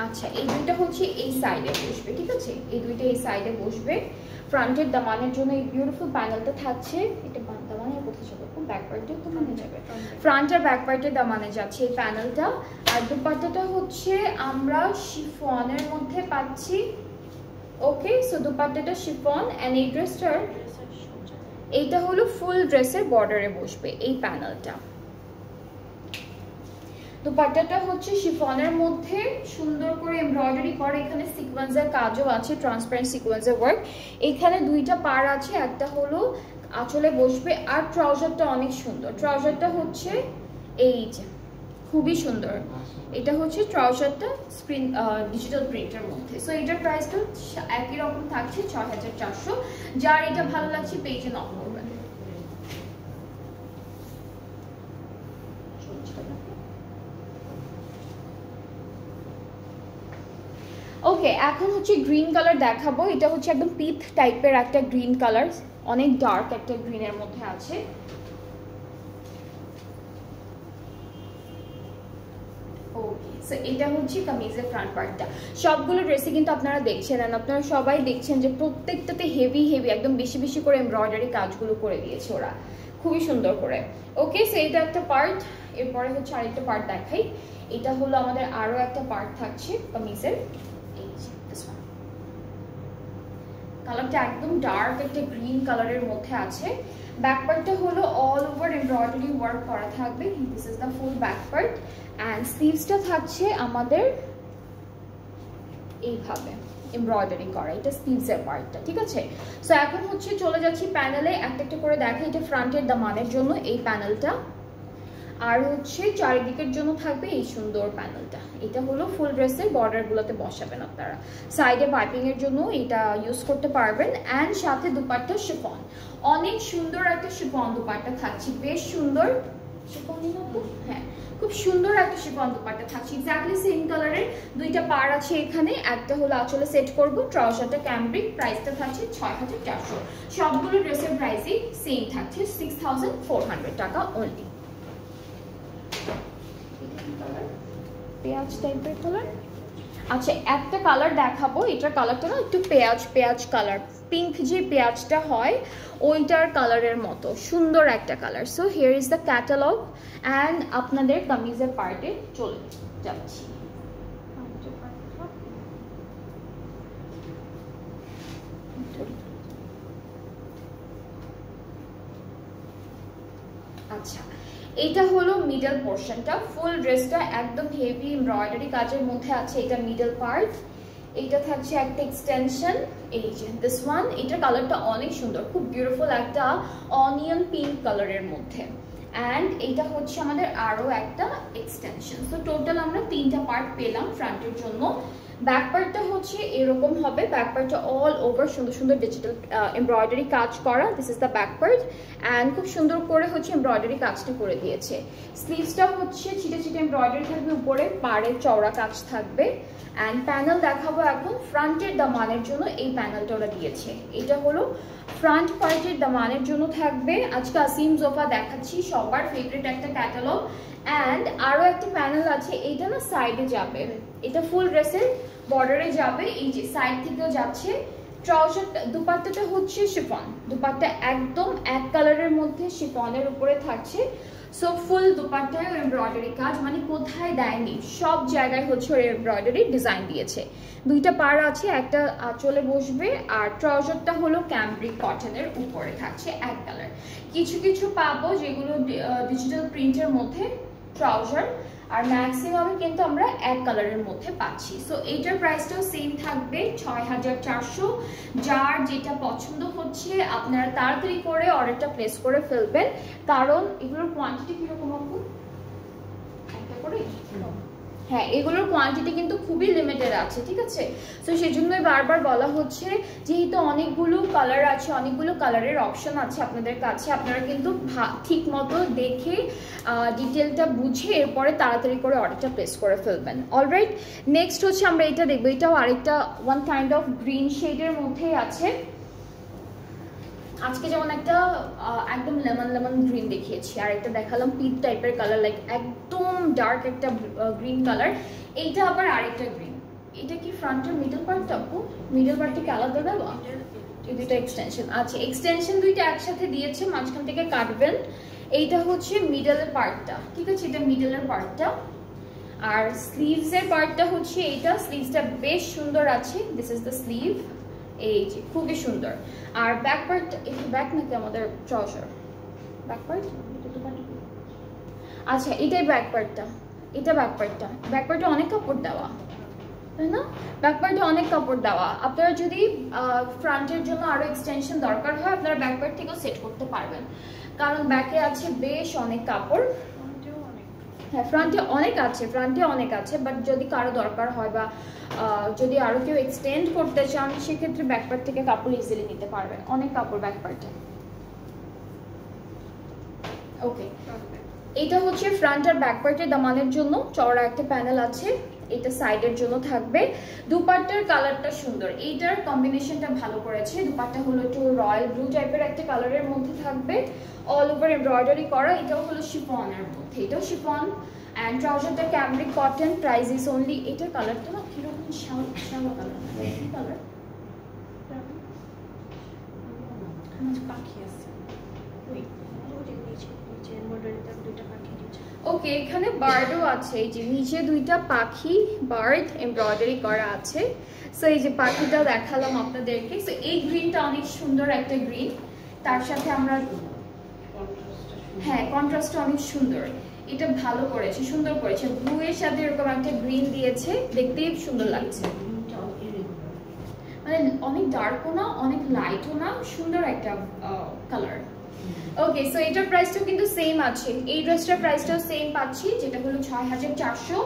আচ্ছা, এই দুইটা হচ্ছে এই সাইডে বসবে, ঠিক আছে, এই দুইটা এই সাইডে বসবে। ফ্রন্টের দামানের জন্য এই বিউটিফুল প্যানেলটা থাকছে। এটা দামানে কোথায় যাবে? ব্যাক পার্টে দামানে যাবে, ফ্রন্ট আর ব্যাক পার্টের দামানে যাচ্ছে এই প্যানেলটা। আর দুপাট্টাটা হচ্ছে আমরা শিফনের মধ্যে পাচ্ছি। ওকে, সো দুপাট্টাটা শিফন, অ্যান্ড এই ড্রেসটার এইটা হলো ফুল ড্রেসের বর্ডারে বসবে এই প্যানেলটা। দুপাট্টাটা হচ্ছে শিফনের মধ্যে সুন্দর করে এমব্রয়ডারি করা, এখানে সিকোয়েন্সের কাজও আছে, ট্রান্সপারেন্ট সিকোয়েন্সের ওয়ার্ক। এখানে দুইটা পার আছে, একটা হলো আঁচলে বসবে। আর ট্রাউজারটা অনেক সুন্দর, ট্রাউজারটা হচ্ছে এই যে খুবই সুন্দর। এটা হচ্ছে ট্রাউজারটা স্ক্রিন ডিজিটাল প্রিন্টের মধ্যে। সো এটার প্রাইসটা একই রকম থাকছে 6400। যার এটা ভালো লাগছে পেজে নক করবেন। ওকে, এখন হচ্ছে গ্রিন কালার দেখাবো। এটা হচ্ছে একদম পিট টাইপের একটা গ্রিন কালার, অনেক ডার্ক একটা গ্রিনের মধ্যে আছে। ওকে, সো এটা হচ্ছে কামিজের ফ্রন্ট পার্টটা। সবগুলো ড্রেসে কিন্তু আপনারা দেখছেন, আর আপনারা সবাই দেখছেন যে প্রত্যেকটাতে হেভি হেভি একদম বেশি বেশি করে এমব্রয়ডারি কাজগুলো করে দিয়েছে ওরা, খুবই সুন্দর করে। ওকে, সো এটা একটা পার্ট। এরপরে হচ্ছে আরেকটা পার্ট দেখাই। এটা হলো আমাদের আরো একটা পার্ট থাকছে কামিজের। কালারটা একদম ডার্ক একটা গ্রিন কালারের মধ্যে আছে। ব্যাক পার্টটা হলো অল ওভার এমব্রয়ডারি ওয়ার্ক করা থাকবে। This is the full back part. And স্লিভসটা থাকছে আমাদের এইভাবে এমব্রয়ডারি করা, এটা স্লিভসের পার্টটা, ঠিক আছে। সো এখন হচ্ছে চলে যাচ্ছি প্যানেলে, একটা একটা করে দেখা। এটা ফ্রন্টের দামানের জন্য এই প্যানেলটা, আর হচ্ছে চারিদিকের জন্য থাকবে এই সুন্দর প্যানেলটা। এটা হলো ফুল ড্রেসের বর্ডারগুলোতে বসাবেন আপনারা, সাইডে পাইপিং এর জন্য এটা ইউজ করতে পারবেন। অ্যান্ড সাথে দুপাট্টা শিফন, অনেক সুন্দর একটা শিফন দুপাট্টা থাকছে, বেশ সুন্দর শিফন। হ্যাঁ, খুব সুন্দর একটা শিফন দুপাট্টা থাকছে, এক্স্যাক্টলি সেম কালারের। দুইটা পার আছে এখানে, একটা হলো আঁচলে সেট করব। ট্রাউজারটা ক্যামব্রিক, প্রাইসটা থাকছে 6400। সবগুলো ড্রেসের প্রাইসই সেম থাকছে 6400 টাকা অনলি। পেঁয়াজ টাইপের কালার। আচ্ছা, একটা কালার দেখাবো, এটার কালারটা না একটু পেঁয়াজ কালার, পিঙ্ক যে পেঁয়াজটা হয় ওইটার কালারের মতো সুন্দর একটা colour. So here is the catalogue. And আপনাদের কামিজের পার্টে চলে যাচ্ছি। আচ্ছা, এটা হলো মিডল পোর্শনটা। ফুল ড্রেসটা একদম হেভি এমব্রয়ডারি কাজের মধ্যে আছে, এটা মিডল পার্ট। এটা থাকছে একটা এক্সটেনশন, এই যে দিস ওয়ান। এটার কালারটা অনেক সুন্দর, খুব বিউটিফুল একটা অনিয়ন পিঙ্ক কালারের মধ্যে। অ্যান্ড এটা হচ্ছে আমাদের আরো একটা এক্সটেনশন। তো টোটাল আমরা তিনটা পার্ট পেলাম ফ্রন্টের জন্য। ব্যাক পার্টটা হচ্ছে এরকম হবে, ব্যাক পার্টটা অল ওভার সুন্দর সুন্দর ডিজিটাল এমব্রয়ডারি কাজ করা। This is the back part. And খুব সুন্দর করে হচ্ছে এমব্রয়ডারি কাজটা করে দিয়েছে। স্লিভসটা হচ্ছে ছিটে ছিটে এমব্রয়ডারি থাকবে, উপরে পাড়ের চওড়া কাজ থাকবে। অ্যান্ড প্যানেল দেখাবো এখন। ফ্রন্টের দামানের জন্য এই প্যানেলটা ওরা দিয়েছে। এটা হলো ফ্রন্ট পার্টের দামানের জন্য থাকবে। আজকে আসিম জোফা দেখাচ্ছি, সবার ফেভারিট একটা ক্যাটালগ। অ্যান্ড আরো একটা প্যানেল আছে, এইটা না সাইডে যাবে, এটা ফুল ড্রেসের বর্ডারে যাবে, এই যে সাইড থেকেও যাচ্ছে। ট্রাউজারটা দুপাট্টাটা হচ্ছে শিফন, দুপাট্টা একদম এক কালারের মধ্যে শিফনের উপরে থাকছে। সো ফুল দুপাট্টায় এমব্রয়ডারি কাজ, মানে কোথায় দেয়নি সব জায়গায় হচ্ছে ওর এমব্রয়ডারি ডিজাইন দিয়েছে। দুইটা পার আছে, একটা আঁচলে বসবে। আর ট্রাউজারটা হলো ক্যামব্রিক কটনের উপরে থাকছে এক কালার। কিছু কিছু পাবো যেগুলো ডিজিটাল প্রিন্টের মধ্যে ট্রাউজার, আর ম্যাক্সিমামে কিন্তু আমরা এক কালারের মধ্যে পাচ্ছি। সো এইটার প্রাইসটাও সেম থাকবে 6400। যার যেটা পছন্দ হচ্ছে আপনারা তাড়াতাড়ি করে অর্ডারটা প্লেস করে ফেলবেন, কারণ এগুলোর কোয়ান্টিটি কিরকম আপু? একটা করে? হ্যাঁ, এগুলোর কোয়ান্টিটি কিন্তু খুবই লিমিটেড আছে, ঠিক আছে। তো সেই জন্যই বারবার বলা হচ্ছে, যেহেতু অনেকগুলো কালার আছে, অনেকগুলো কালারের অপশন আছে আপনাদের কাছে, আপনারা কিন্তু ঠিক মতো দেখে ডিটেলটা বুঝে এরপরে তাড়াতাড়ি করে অর্ডারটা প্লেস করে ফেলবেন। অলরাইট, নেক্সট হচ্ছে আমরা এটা দেখবো। এটাও আরেকটা ওয়ান কাইন্ড অফ গ্রিন শেডের মধ্যেই আছে। আজকে যেমন একটা একদম লেমন গ্রিন দেখিয়েছি, আর একটা দেখালাম পিট টাইপের কালার, লাইক একদম ডার্ক একটা গ্রিন কালার। এইটা আবার আরেকটা গ্রিন। এটা কি ফ্রন্টের মিডল পার্টটা আপু? মিডল পার্টটা কি আলাদা দেবো? এই দুইটা এক্সটেনশন আছে, এক্সটেনশন দুইটা একসাথে দিয়েছে, মাঝখান থেকে কাটবেন। এইটা হচ্ছে মিডলের পার্টটা, ঠিক আছে, এটা মিডলের পার্টটা। আর স্লিভসের পার্টটা হচ্ছে এইটা, স্লিভসটা বেশ সুন্দর আছে। দিস ইজ দ্য স্লিভ, এই যে খুবই সুন্দর। আর ব্যাক পার্ট, একটু ব্যাক নাকি আমাদের ট্রাউজার ব্যাক পার্ট, আচ্ছা এটাই ব্যাক পার্টটা, এটা ব্যাক পার্টটা। ব্যাক পার্টে অনেক কাপড় দেওয়া, তাই না? ব্যাক পার্টে অনেক কাপড় দেওয়া। আপনারা যদি ফ্রন্টের জন্য আরো এক্সটেনশন দরকার হয় আপনারা ব্যাক পার্ট থেকেও সেট করতে পারবেন, কারণ ব্যাকে আছে বেশ অনেক কাপড়। হ্যাঁ ফ্রন্টে অনেক আছে, বাট যদি কারো দরকার হয় বা যদি আরো কেউ এক্সটেন্ড করতে চান সেক্ষেত্রে ব্যাক পার্ট থেকে কাপড় ইজিলি নিতে পারবেন, অনেক কাপড় ব্যাক পার্টে। ওকে, এটা হচ্ছে ফ্রন্ট আর ব্যাক পার্টের দামানের জন্য চওড়া একটা প্যানেল আছে, এটা সাইডের জন্য থাকবে। দুপাট্টার কালারটা সুন্দর, এইটার কম্বিনেশনটা ভালো করেছে। দুপাট্টা হলো একটু রয়্যাল ব্লু টাইপের একটা কালারের মধ্যে থাকবে, অল ওভার এমব্রয়ডারি করা। এটাও হলো শিফনের মধ্যে, এটাও শিফন। অ্যান্ড ট্রাউজারটা cambric cotton, price is only, এটার কালারটা না কিরকম শ্যাওলা কালার, কি কালার পাখি আছে। ওকে, এখানে বার্ডও আছে, এই যে নিচে দুইটা পাখি বার্ড এমব্রয়ডারি করা আছে। সো এই যে পাখিটা দেখালাম আপনাদেরকে। সো এই গ্রিনটা অনেক সুন্দর একটা গ্রিন, তার সাথে আমরা হ্যাঁ কন্ট্রাস্টটা অনেক সুন্দর, এটা ভালো করেছে, সুন্দর করেছে। ব্লু এর সাথে এরকম একটা গ্রিন দিয়েছে, দেখতেই সুন্দর লাগছে। মানে অনেক ডার্কও না অনেক লাইটও না, সুন্দর একটা কালার। ওকে, সো এটার প্রাইসটাও কিন্তু সেম আছে, এই ড্রেসটার প্রাইসটাও সেম পাচ্ছি, যেটা হলো 6400।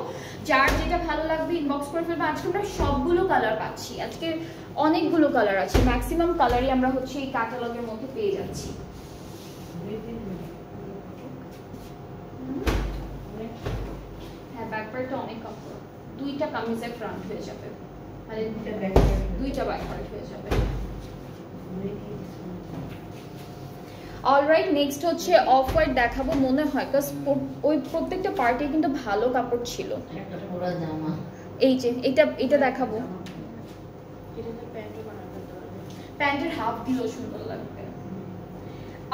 যার যেটা ভালো লাগবে ইনবক্স করে ফেলবে। আজকে আমরা সবগুলো কালার পাচ্ছি, আজকে অনেকগুলো কালার আছে, ম্যাক্সিমাম কালারই আমরা হচ্ছে এই ক্যাটালগের মধ্যে পেয়ে যাচ্ছি। হ্যাঁ ব্যাক পার্টটা অনেক কাপড়, দুইটা কামিজের ফ্রন্ট হয়ে যাবে, মানে দুইটা ব্যাক পার্ট হয়ে যাবে। অলরাইট, নেক্সট হচ্ছে অফ হোয়াইট দেখাবো মনে হয়, কারণ ওই প্রত্যেকটা পার্টে কিন্তু ভালো কাপড় ছিল। এই যে এটা দেখাবো, প্যান্টের হাফ দিলেও সুন্দর লাগবে।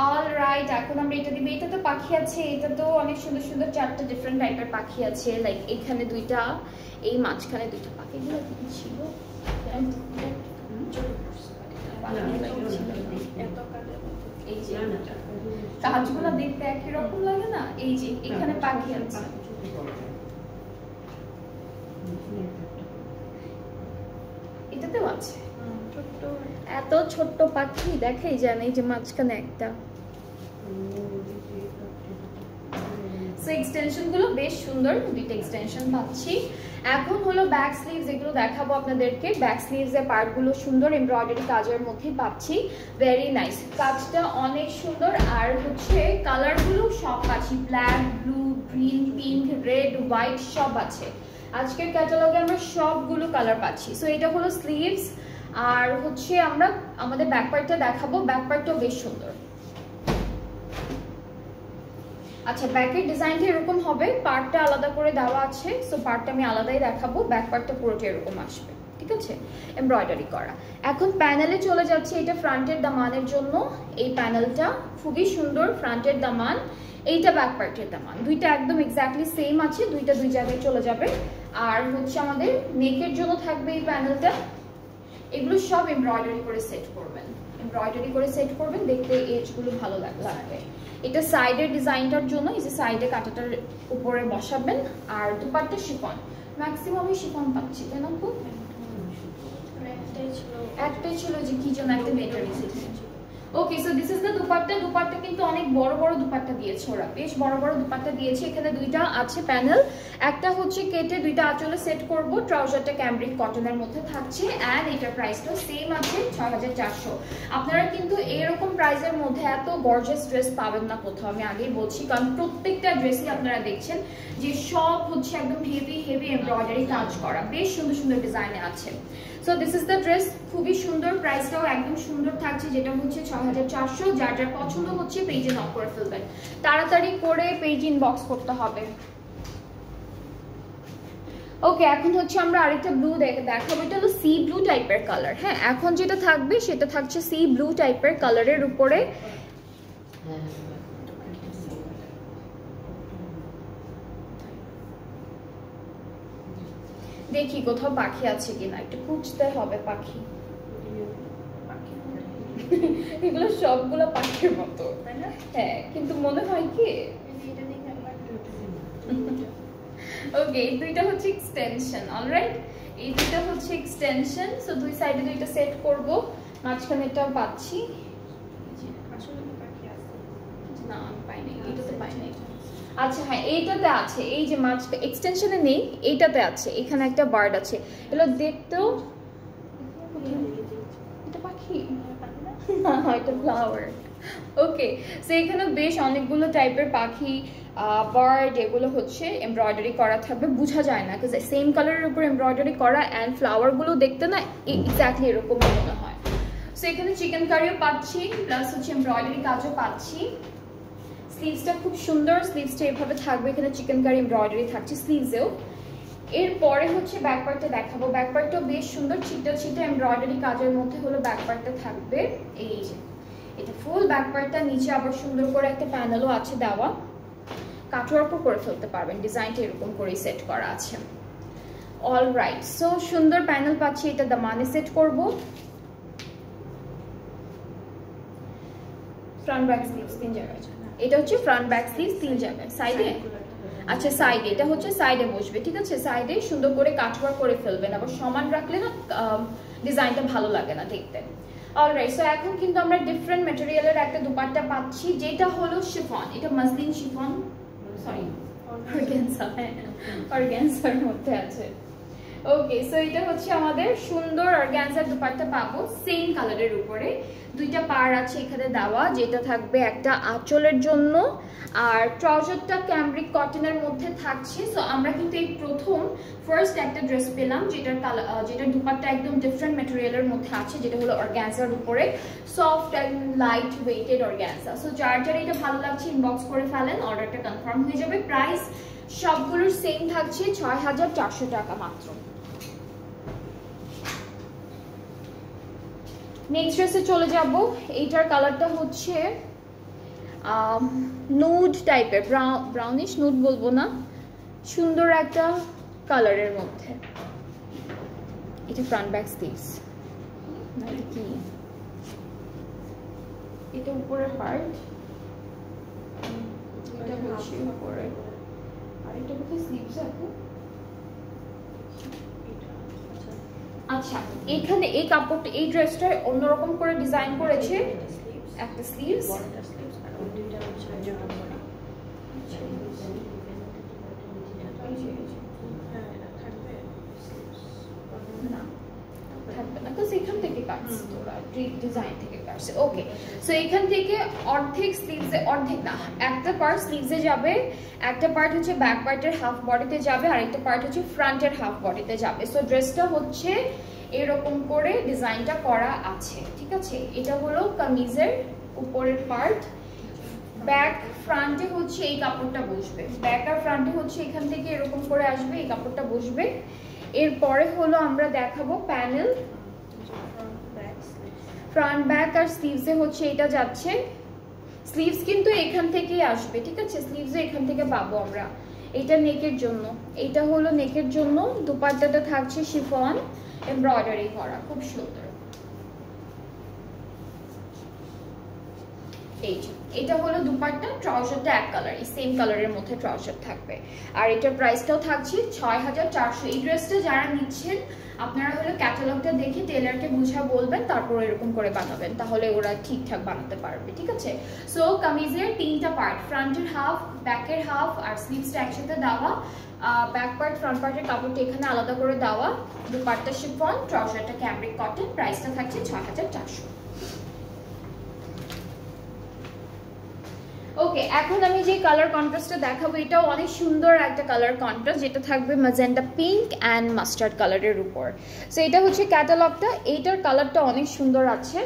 অলরাইট, এখন আমরা এটা দিব। এটা তো পাখি আছে, এটা তো অনেক সুন্দর সুন্দর চারটা ডিফারেন্ট টাইপের পাখি আছে, লাইক এখানে দুইটা, এই মাঝখানে দুইটা। পাখিগুলো ছিল এই যে কাজগুলো দেখতে একই রকম লাগে না, এই যে এখানে পাখি আছে, এটাতেও আছে এত ছোট্ট পাখি, দেখাই যায় না, এই যে মাঝখানে একটা। সো এক্সটেনশন গুলো বেশ সুন্দর, দুইটা এক্সটেনশন পাচ্ছি। এখন হলো ব্যাক স্লিভস, এগুলো দেখাবো আপনাদেরকে। ব্যাক স্লিভস এর পার্ট গুলো সুন্দর এমব্রয়ডারি কাজের মধ্যে পাচ্ছি, ভেরি নাইস, কাজটা অনেক সুন্দর। আর হচ্ছে কালার গুলো সব পাচ্ছি, black, blue, green, pink, red, white সব আছে। আজকের ক্যাটালগে আমরা সবগুলো কালার পাচ্ছি। সো এটা হলো স্লিভস, আর হচ্ছে আমরা আমাদের ব্যাক পার্টটা দেখাবো। ব্যাক পার্টটাও বেশ সুন্দর। আচ্ছা, ব্যাকের ডিজাইনটা এরকম হবে, পার্টটা আলাদা করে দেওয়া আছে, সো পার্টটা আমি আলাদাই দেখাবো। ব্যাক পার্টটা পুরোটা এরকম আসবে, ঠিক আছে, এমব্রয়ডারি করা। এখন প্যানেলে চলে যাচ্ছে, এটা ফ্রন্টের দামানের জন্য। এই প্যানেলটা খুবই সুন্দর, ফ্রন্টের দামান, এইটা ব্যাক পার্টের দামান, দুইটা একদম এক্স্যাক্টলি সেম আছে, দুইটা দুই জায়গায় চলে যাবে। আর হচ্ছে আমাদের নেকের জন্য থাকবে এই প্যানেলটা। এগুলো সব এমব্রয়ডারি করে সেট করবেন, এমব্রয়ডারি করে সেট করবেন, দেখতে এজগুলো ভালো লাগবে। এটা সাইডের ডিজাইনটার জন্য, এই যে সাইডে কাঁটাটার উপরে বসাবেন। আর দুপাট্টা শিফন, ম্যাক্সিমামই শিফন পাচ্ছি, তাই না? একটাই ছিল যে কি যেন একটা মেটার এসেছে। Okay, so this is the dupatta. Dupatta কিন্তু অনেক বড় বড় দুপাট্টা দিয়েছে ওরা, বেশ বড় বড় দুপাট্টা দিয়েছে। এখানে দুইটা আছে প্যানেল, একটা হচ্ছে কেটে দুইটা আঁচলে সেট করব। ট্রাউজারটা ক্যামব্রিক কটনের মধ্যে থাকছে, অ্যান্ড এটার প্রাইসটা সেম আছে 6400। আপনারা কিন্তু এরকম প্রাইসের মধ্যে এত গর্জিয়াস ড্রেস পাবেন না কোথাও, আমি আগেই বলছি, কারণ প্রত্যেকটা ড্রেসই আপনারা দেখছেন যে সব হচ্ছে একদম হেভি হেভি এমব্রয়ডারি কাজ করা, বেশ সুন্দর সুন্দর ডিজাইনে আছে। So this is the dress, খুবই সুন্দর, প্রাইসটাও একদম সুন্দর থাকছে, যেটা হচ্ছে 6400। যার যার পছন্দ হচ্ছে পেজে নক করে ফেলবেন, তাড়াতাড়ি করে পেজ ইনবক্স করতে হবে। ওকে, এখন হচ্ছে আমরা আরেকটা ব্লু দেখাবো, এটা হলো সি ব্লু টাইপের কালার। হ্যাঁ, এখন যেটা থাকবে সেটা থাকছে সি ব্লু টাইপের কালারের উপরে। দেখি কোথাও পাখি আছে কিনা, একটু খুঁজতে হবে পাখি। এগুলো সবগুলো পাখির মতো, তাই না? হ্যাঁ, কিন্তু মনে হয় কি ওকে, এই দুইটা হচ্ছে এক্সটেনশন। অলরাইট, এই দুইটা হচ্ছে এক্সটেনশন। সো দুই সাইডে দুইটা সেট করব, মাঝখানেরটাও পাচ্ছি না, আমি পাই নাই, এটাতে পাই নাই। আচ্ছা হ্যাঁ, এইটাতে আছে, এই যে মাঝ এক্সটেনশনে নেই, এইটাতে আছে, এখানে একটা বার্ড আছে। এগুলো দেখতেও, এটা পাখি না, এটা ফ্লাওয়ার। ওকে, সো এখানে বেশ অনেকগুলো টাইপের পাখি, বার্ড, এগুলো হচ্ছে এমব্রয়ডারি করা থাকবে, বোঝা যায় না কারণ সেম কালারের উপর এমব্রয়ডারি করা, অ্যান্ড ফ্লাওয়ারগুলো দেখতে না এক্স্যাক্টলি এরকম মনে হয়। সো এখানে চিকেন কারিও পাচ্ছি, প্লাস হচ্ছে এমব্রয়ডারি কাজও পাচ্ছি। স্লিভসটা খুব সুন্দর, স্লিভসটা এভাবে থাকবে, এখানে চিকেন কারি এমব্রয়ডারি থাকছে স্লিভসেও। এরপরে হচ্ছে ব্যাক পার্টটা দেখাবো, ব্যাক পার্টটা বেশ সুন্দর, ছিটা ছিটা এমব্রয়ডারি কাজের মধ্যে হলো ব্যাক পার্টটা থাকবে। এই যে এটা ফুল ব্যাক পার্টটা, নিচে আবার সুন্দর করে একটা প্যানেলও আছে দেওয়া, কাটওয়ার্কও করে ফেলতে পারবেন, ডিজাইনটা এরকম করেই সেট করা আছে। অলরাইট, সো সুন্দর প্যানেল পাচ্ছি, এটা দামানে সেট করব। ফ্রন্ট ব্যাক স্লিভস 3 জায়গায়, এটা হচ্ছে ফ্রন্ট ব্যাক স্লিভস 3 জায়গায়, সাইডে, আচ্ছা সাইডে, এটা হচ্ছে সাইডে বসবে, ঠিক আছে, সাইডে সুন্দর করে কাটওয়ার্ক করে ফেলবেন, আবার সমান রাখলে না ডিজাইনটা ভালো লাগে না দেখতে। অলরাইট, সো এখন কিন্তু আমরা ডিফারেন্ট ম্যাটেরিয়ালের একটা দুপাট্টা পাচ্ছি, যেটা হলো শিফন, এটা muslin chiffon, sorry organza, organza মধ্যে আছে। ওকে, সো এটা হচ্ছে আমাদের সুন্দর অর্গানজার দুপাট্টা পাবো সেম কালারের উপরে, দুইটা পার আছে এখানে দেওয়া, যেটা থাকবে একটা আঁচলের জন্য, আর ট্রাউজারটা ক্যামব্রিক কটনের মধ্যে থাকছে। সো আমরা কিন্তু এই প্রথম ফার্স্ট একটা ড্রেস পেলাম যেটার দুপাট্টা একদম ডিফারেন্ট ম্যাটেরিয়ালের মধ্যে আছে, যেটা হলো অর্গানজার উপরে, soft and light weighted organza. So যার যার এটা ভালো লাগছে ইনবক্স করে ফেলেন, অর্ডারটা কনফার্ম হয়ে যাবে। প্রাইস সবগুলোর সেম থাকছে ৬,৪০০ টাকা মাত্র। নেক্সট ড্রেসে চলে যাব, এইটার কালারটা হচ্ছে নুড টাইপের, ব্রাউনিশ নুড বলবো না, সুন্দর একটা কালারের মধ্যে। এটা ফ্রন্ট ব্যাক স্লিভস, কি এটা উপরের পার্ট, এটা হচ্ছে উপরে, আর এটা কোথায় স্লিভস আছে। আচ্ছা, এখানে এই কাপড়টা, এই ড্রেসটা অন্যরকম করে ডিজাইন করেছে, একটা স্লিভস, এখান থেকে কাটছে, তোরা ডিজাইন থেকে কাটছে। ওকে, সো এখান থেকে অর্ধেক স্লিভসে, অর্ধেক না, একটা পার্ট স্লিভসে যাবে, একটা পার্ট হচ্ছে ব্যাক পার্টের হাফ বডিতে যাবে, আর একটা পার্ট হচ্ছে ফ্রন্টের হাফ বডিতে যাবে। সো ড্রেসটা হচ্ছে এরকম করে ডিজাইনটা করা আছে, ঠিক আছে। এটা হলো কামিজের উপরের পার্ট, ব্যাক ফ্রন্টে হচ্ছে এই কাপড়টা বসবে, ব্যাক আর ফ্রন্টে হচ্ছে এখান থেকে এরকম করে আসবে, এই কাপড়টা বসবে। এরপরে হলো আমরা দেখাবো প্যানেল, ফ্রন্ট ব্যাক আর স্লিভসে হচ্ছে এটা যাচ্ছে, স্লিভস কিন্তু এখান থেকেই আসবে, ঠিক আছে, স্লিভস এখান থেকে পাবো আমরা। এটা নেকের জন্য, এটা হলো নেকের জন্য, দুপাট্টাটা থাকছে শিফন এমব্রয়ডারি করা, খুব সুন্দর। এই যে এটা হলো দুপাট্টা, ট্রাউজারটা এক কালার, এই সেম কালারের মধ্যে ট্রাউজার থাকবে, আর এটার প্রাইসটাও থাকছে ৬,৪০০। এই ড্রেসটা যারা নিচ্ছেন আপনারা হলো ক্যাটালগটা দেখে টেলারকে বুঝা বলবেন, তারপর এরকম করে বানাবেন, তাহলে ওরা ঠিকঠাক বানাতে পারবে, ঠিক আছে। সো কামিজের 3টা পার্ট, ফ্রন্টের হাফ, ব্যাকের হাফ, আর স্লিভসটা একসাথে দেওয়া, ব্যাক পার্ট ফ্রন্ট পার্টের কাপড়টা এখানে আলাদা করে দেওয়া, দুপাট্টা শিফন, ট্রাউজারটা ক্যামব্রিক কটন, প্রাইসটা থাকছে ৬,৪০০। ওকে, এখন আমি যে কালার কন্ট্রাস্টটা দেখাবো এটাও অনেক সুন্দর একটা কালার কন্ট্রাস্ট, যেটা থাকবে ম্যাজেন্টা পিঙ্ক অ্যান্ড মাস্টার্ড কালারের উপর। সো এটা হচ্ছে ক্যাটালগটা, এইটার কালারটা অনেক সুন্দর আছে,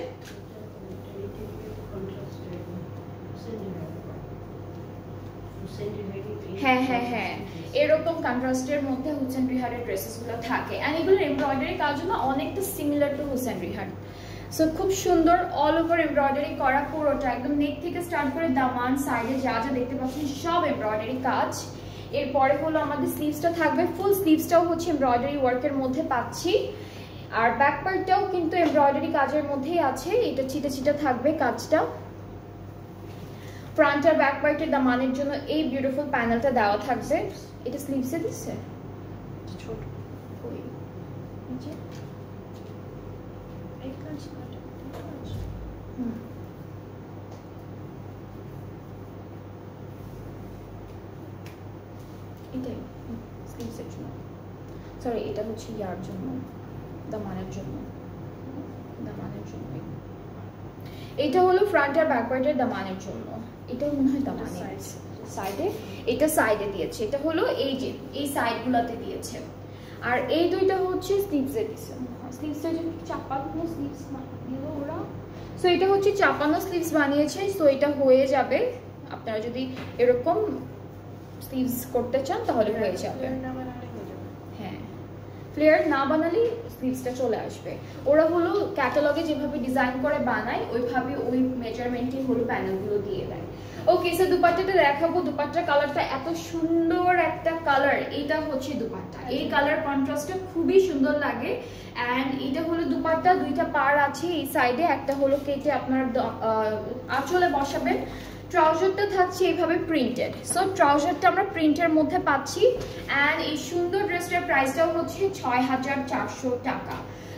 হ্যাঁ হ্যাঁ হ্যাঁ, এরকম কন্ট্রাস্টের মধ্যে হুসেন রিহারের ড্রেসেসগুলো থাকে, অ্যান্ড এগুলোর এমব্রয়ডারি কাজও না অনেকটা সিমিলার টু হুসেন রিহার। সো খুব সুন্দর, অল ওভার এমব্রয়ডারি করা পুরোটা, একদম নেক থেকে স্টার্ট করে দামান সাইডে যা যা দেখতে পাচ্ছেন সব এমব্রয়ডারি কাজ। এরপরে হলো আমাদের স্লিভসটা থাকবে, ফুল স্লিভসটাও হচ্ছে এমব্রয়ডারি ওয়ার্কের মধ্যে পাচ্ছি, আর ব্যাক পার্টটাও কিন্তু এমব্রয়ডারি কাজের মধ্যেই আছে, এটা ছিটা ছিটা থাকবে কাজটা। ফ্রন্ট আর ব্যাক পার্টের দামানের জন্য এই বিউটিফুল প্যানেলটা দেওয়া থাকবে। এটা স্লিভসে দিচ্ছে ছোট ওই নিচে এই কাজ এটাই স্লিভসের জন্য, সরি এটা হচ্ছে ইয়ার জন্য, দামানের জন্য, দামানের জন্য। এটা হলো ফ্রন্ট আর ব্যাক পার্টের দামানের জন্য। এটা মনে হয় দামানের সাইডে, এটা সাইডে দিয়েছে, এটা হলো এই যে এই সাইডগুলোতে দিয়েছে। আর এই দুইটা হচ্ছে স্লিভসে দিয়েছে, স্লিভসে যে চাপানো স্লিভস দিল ওরা। সো এটা হচ্ছে চাপানো স্লিভস বানিয়েছে। সো এটা হয়ে যাবে, আপনারা যদি এরকম স্লিভস করতে চান তাহলে হয়ে যাবে। হ্যাঁ, ফ্লেয়ার না বানালে স্লিভসটা চলে আসবে। ওরা হলো ক্যাটালগে যেভাবে ডিজাইন করে বানায় ওইভাবে ওই মেজারমেন্টই হলো প্যানেলগুলো দিয়ে দেয়। ওকে, সো দুপাট্টাটা দেখাবো। দুপাট্টার কালারটা এত সুন্দর একটা কালার, এটা হচ্ছে দুপাট্টা। এই কালার কন্ট্রাস্টটা খুবই সুন্দর লাগে। অ্যান্ড এটা হলো দুপাট্টা, দুইটা পার আছে এই সাইডে, একটা হলো কেটে আপনার আঁচলে বসাবেন। ট্রাউজারটা থাকছে এইভাবে প্রিন্টেড। সো ট্রাউজারটা আমরা প্রিন্টের মধ্যে পাচ্ছি। অ্যান্ড এই সুন্দর ড্রেসটার প্রাইসটাও হচ্ছে ৬,৪০০ টাকা।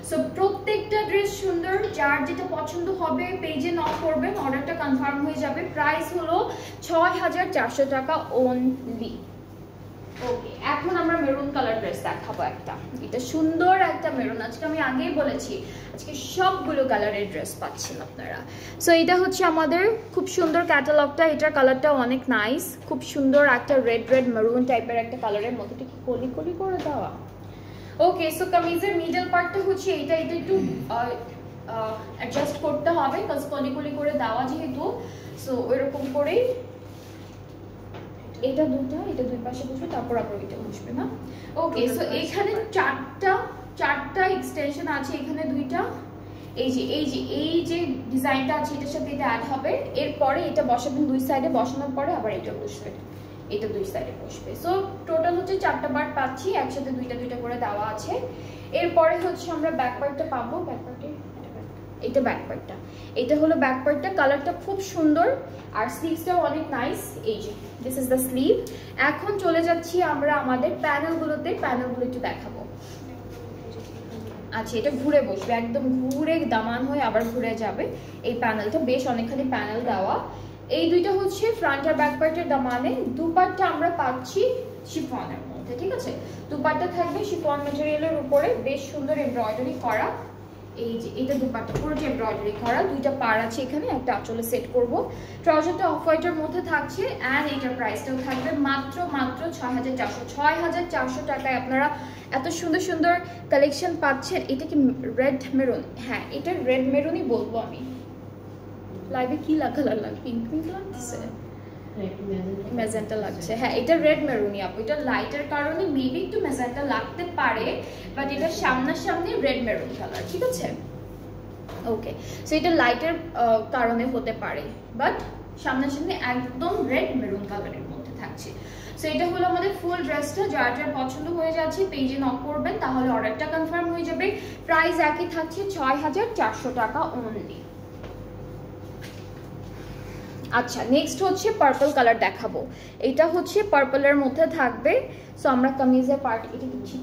সো প্রত্যেকটা ড্রেস সুন্দর, যার যেটা পছন্দ হবে পেজে নক করবেন, অর্ডারটা কনফার্ম হয়ে যাবে। প্রাইস হলো ৬,৪০০ টাকা অনলি। ওকে, এখন আমরা মেরুন কালার ড্রেস দেখাবো একটা। এটা সুন্দর একটা মেরুন, আজকে আমি আগেই বলেছি আজকে সবগুলো কালারের ড্রেস পাচ্ছেন আপনারা। সো এটা হচ্ছে আমাদের খুব সুন্দর ক্যাটালগটা, এটার কালারটা অনেক নাইস, খুব সুন্দর একটা রেড রেড মেরুন টাইপের একটা কালারের মধ্যে কি কলি কলি করে দেওয়া। ওকে, সো কামিজের মিডল পার্টটা হচ্ছে এটা একটু অ্যাডজাস্ট করতে হবে, কাজ কলি কলি করে দেওয়া যেহেতু। সো ওইরকম করেই এটা দুটো, এটা দুই পাশে বসবে, তারপর আবার এটা বসবে না। ওকে, সো এখানে চারটা এক্সটেনশন আছে, এখানে দুইটা, এই যে ডিজাইনটা আছে এটার সাথে এটা অ্যাড হবে। এরপরে এটা বসাবেন দুই সাইডে, বসানোর পরে আবার এটা বসবে, এটা দুই সাইডে বসবে। সো টোটাল হচ্ছে 4টা পার্ট পাচ্ছি, একসাথে দুইটা দুইটা করে দেওয়া আছে। এরপরে হচ্ছে আমরা ব্যাক পার্টটা পাবো। ব্যাক পার্টে এটা ব্যাক পার্টটা, এটা হলো ব্যাক পার্টটা। কালারটা খুব সুন্দর আর স্লিভসটাও অনেক নাইস। এই যে দিস ইজ দ্য স্লিভ। এখন চলে যাচ্ছি আমরা আমাদের প্যানেলগুলোতে, প্যানেলগুলো একটু দেখাবো। আচ্ছা, এটা ঘুরে বসবে, একদম ঘুরে দামান হয়ে আবার ঘুরে যাবে এই প্যানেলটা, বেশ অনেকখানি প্যানেল দেওয়া। এই দুইটা হচ্ছে ফ্রন্ট আর ব্যাক পার্টের দামানে। দুপাট্টা আমরা পাচ্ছি শিফনের মধ্যে, ঠিক আছে। দুপাট্টা থাকবে শিফন ম্যাটেরিয়ালের উপরে, বেশ সুন্দর এমব্রয়ডারি করা। এই যে এটা দুপাট্টা পুরোটা এমব্রয়ডারি করা, দুইটা পার আছে এখানে, একটা আঁচলে সেট করব। ট্রাউজারটা অফ হোয়াইটের মধ্যে থাকছে। অ্যান্ড এটার প্রাইসটাও থাকবে মাত্র ৬,৪০০ টাকায়। আপনারা এত সুন্দর সুন্দর কালেকশন পাচ্ছেন। এটা কি রেড মেরুন? হ্যাঁ, এটা রেড মেরুনই বলবো আমি। লাইভে কি কালার লাগবে? পিঙ্ক পিঙ্ক লাগছে, ম্যাজেন্টা লাগছে। হ্যাঁ, এটা রেড মেরুনই আপু। এটা লাইটের কারণে মেবি একটু ম্যাজেন্টা লাগতে পারে, বাট এটা সামনাসামনি রেড মেরুন কালার, ঠিক আছে। ওকে, সো এটা লাইটের কারণে হতে পারে, বাট সামনাসামনি একদম রেড মেরুন কালারের মধ্যে থাকছে। সো এটা হলো আমাদের ফুল ড্রেসটা। যার যার পছন্দ হয়ে যাচ্ছে পেজে নক করবেন, তাহলে অর্ডারটা কনফার্ম হয়ে যাবে। প্রাইস একই থাকছে ৬,৪০০ টাকা অনলি। আচ্ছা, নেক্সট হচ্ছে পার্পল কালার দেখাবো। এটা হচ্ছে পার্পলের মধ্যে থাকবে। সো আমরা কামিজের পার্ট, এটা দিচ্ছি,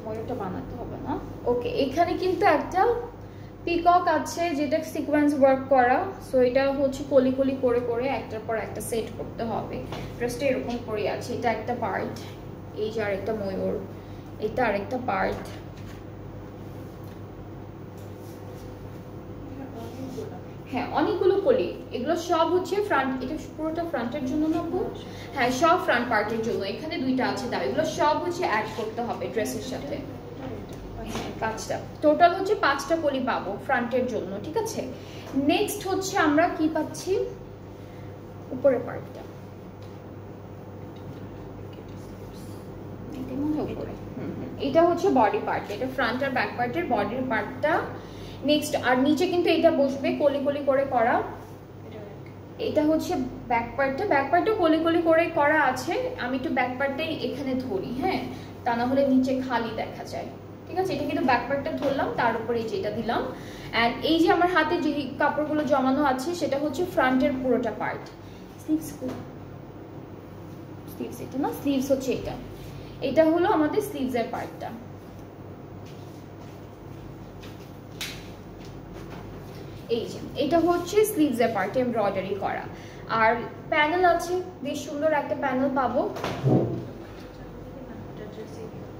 ময়ূরটা বানাতে হবে না। ওকে, এখানে কিন্তু একটা পিকক আছে যেটা সিকোয়েন্স ওয়ার্ক করা। সো এটা হচ্ছে কলি কলি করে করে একটার পর একটা সেট করতে হবে। ড্রেসটা এরকম করে আছে, এটা একটা পার্ট, এই যে আরেকটা ময়ূর, এটা আরেকটা পার্ট। হ্যাঁ, অনেকগুলো কলি, এগুলো সব হচ্ছে ফ্রন্ট। এটা পুরোটা ফ্রন্টের জন্য না? হ্যাঁ, সব ফ্রন্ট পার্টের জন্য। এখানে দুইটা আছে দাও, এগুলো সব হচ্ছে অ্যাড করতে হবে ড্রেসের সাথে। পাঁচটা, টোটাল হচ্ছে 5টা কলি পাবো ফ্রন্টের জন্য, ঠিক আছে। নেক্সট হচ্ছে আমরা কি পাচ্ছি, উপরের পার্টটা, এটা হচ্ছে বডি পার্ট। এটা ফ্রন্ট আর ব্যাক পার্টের বডির পার্টটা। নেক্সট আর নিচে কিন্তু এটা বসবে কলি কলি করে করা। এটা হচ্ছে ব্যাক পার্টটা, ব্যাক পার্টটা কলি কলি করে করা আছে। আমি একটু ব্যাক পার্টটাই এখানে ধরি, হ্যাঁ, তা না হলে নিচে খালি দেখা যায়। ঠিক আছে, এটা কিন্তু ব্যাক পার্টটা ধরলাম, তার উপরে এই যে এটা দিলাম। অ্যান্ড এই যে আমার হাতে যে কাপড়গুলো জমানো আছে সেটা হচ্ছে ফ্রন্টের পুরোটা পার্ট। স্লিভস এটা না, স্লিভস হচ্ছে এটা, এটা হলো আমাদের স্লিভসের পার্টটা। এই যে এটা হচ্ছে স্লিভসের পার্টে এমব্রয়ডারি করা, আর প্যানেল আছে, বেশ সুন্দর একটা প্যানেল পাবো।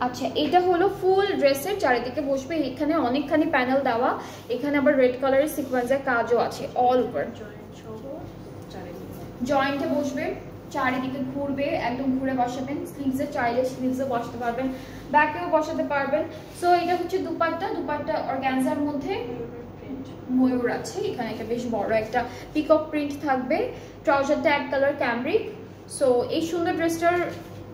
আচ্ছা, এটা হলো ফুল ড্রেসের চারিদিকে বসবে, এখানে অনেকখানি প্যানেল দেওয়া, এখানে আবার রেড কালারের সিকোয়েন্সের কাজও আছে অল ওভার। জয়েন্টে বসবে, চারিদিকে ঘুরবে, একদম ঘুরে বসাবেন। স্লিভসে চাইলে স্লিভসে বসাতে পারবেন, ব্যাকেও বসাতে পারবেন। সো এটা হচ্ছে দুপাট্টা অর্গানজার মধ্যে ময়ূর আছে, এখানে একটা বেশ বড় একটা পিকক প্রিন্ট থাকবে। ট্রাউজারটা এক কালার ক্যামব্রিক। সো এই সুন্দর ড্রেসটার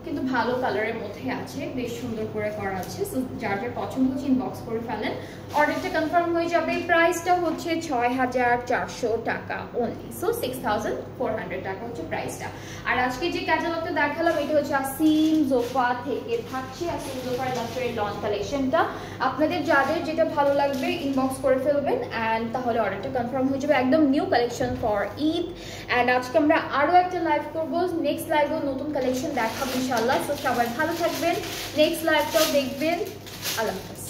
কিন্তু ভালো কালারের মধ্যে আছে, বেশ সুন্দর করে করা আছে। সো যার যার পছন্দ হচ্ছে ইনবক্স করে ফেলেন, অর্ডারটা কনফার্ম হয়ে যাবে। প্রাইসটা হচ্ছে ৬,৪০০ টাকা অনলি। সো 6,400 টাকা হচ্ছে প্রাইসটা। আর আজকে যে ক্যাটালগটা দেখালাম এটা হচ্ছে আসিম জোফা থেকে থাকছে, আসিম জোফার লাস্টের লন কালেকশনটা। আপনাদের যাদের যেটা ভালো লাগবে ইনবক্স করে ফেলবেন, অ্যান্ড তাহলে অর্ডারটা কনফার্ম হয়ে যাবে। একদম new collection for Eid. And আজকে আমরা আরও একটা লাইভ করবো, নেক্সট লাইভেও নতুন কালেকশন দেখাবো ইনশাল্লাহ। তো সবাই ভালো থাকবেন, নেক্সট লাইভটাও দেখবেন। আল্লাহ হাফেজ।